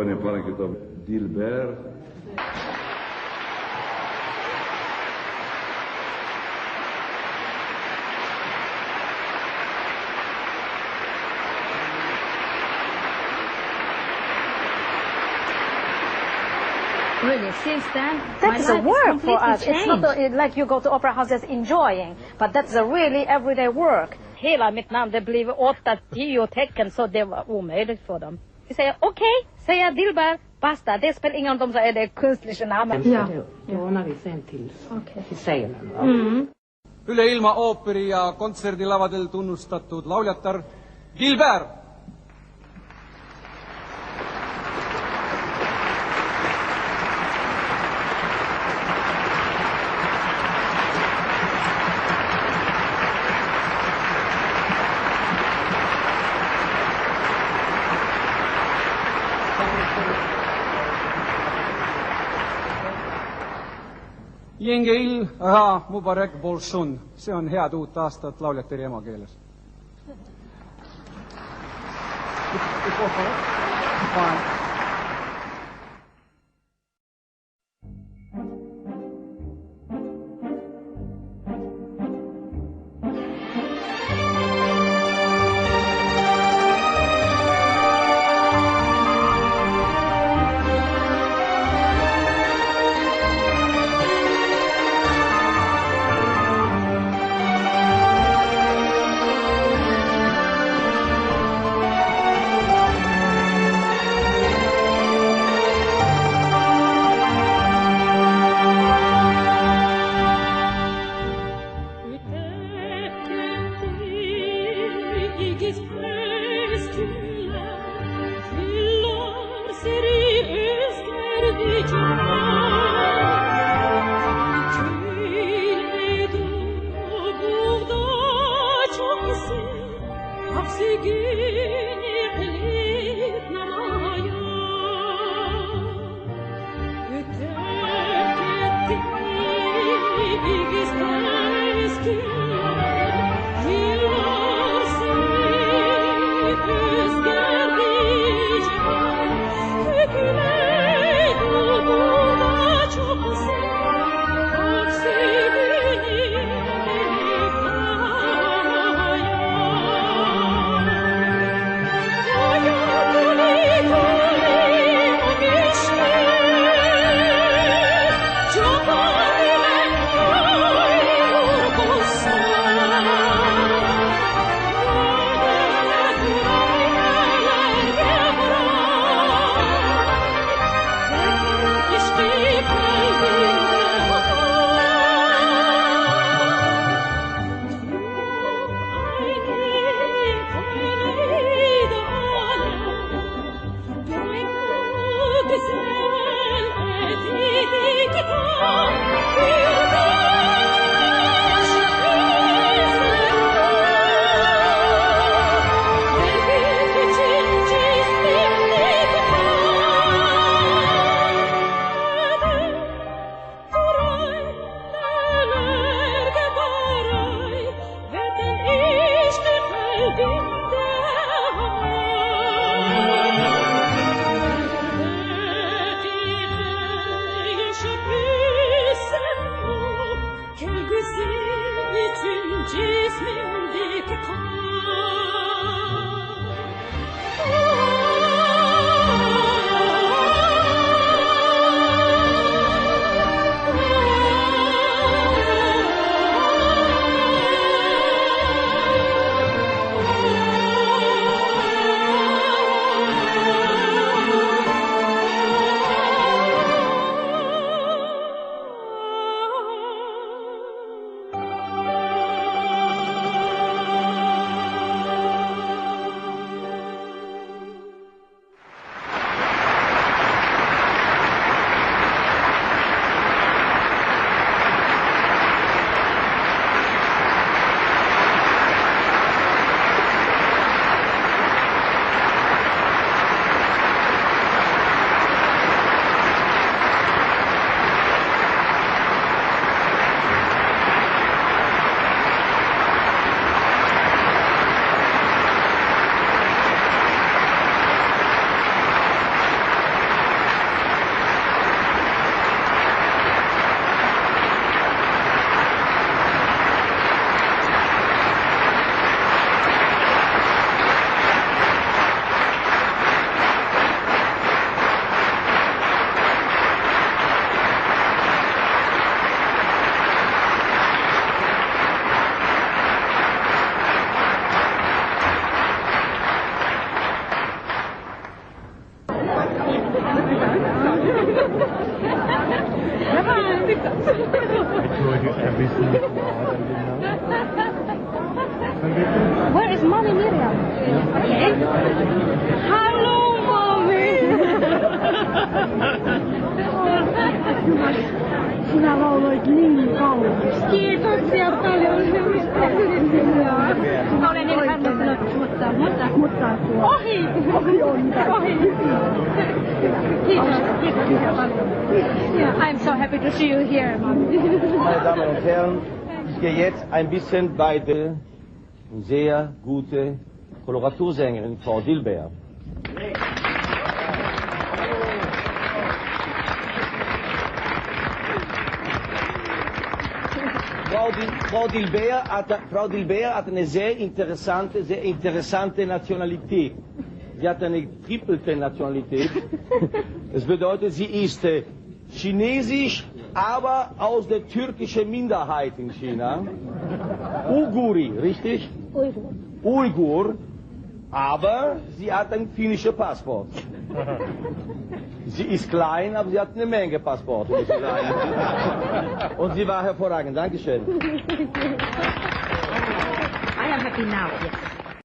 Poštovani Pankitov Dilber. Really, since then, that's my a life work is for us. completely It's not changed. like you go to opera house just enjoying, but that's a really everyday work. Hela mitt namn, det blev 8-10 tecken, så det var omöjligt för dem. Vi säger okej, säger Dilber, basta. Det spelar ingen roll om så är det kunstliga namn. Ja. Då ordnar vi sen till scenen. Üle ilma ooperi- ja kontserdilavadel tunnustatud lauljatar Dilber. Yengeil Aha Mubarak Bolshun. See on head uut aastat lauljate emakeeles. So Where is Mommy Miriam? Okay. Hello, Mommy. Sinä lauloit niin kaunis. Kiitoksia paljon. Mä olen niin hämmentynyt, mutta ohi. Kiitoksia paljon. Yeah, I'm so happy to see you here, Mommy. Meine Damen und Herren, ich gehe jetzt ein bisschen bei der sehr gute Koloratursängerin Frau Dilber. Frau Dilber hat eine sehr interessante Nationalität. Sie hat eine trippelte Nationalität. Das bedeutet, sie ist chinesisch, aber aus der türkischen Minderheit in China. Uguri, richtig? Uigur. Aber sie hat ein finnisches Passport. Sie ist klein, aber sie hat eine Menge Passporte, muss ich sagen. Und sie war hervorragend. Dankeschön. I am happy now, yes.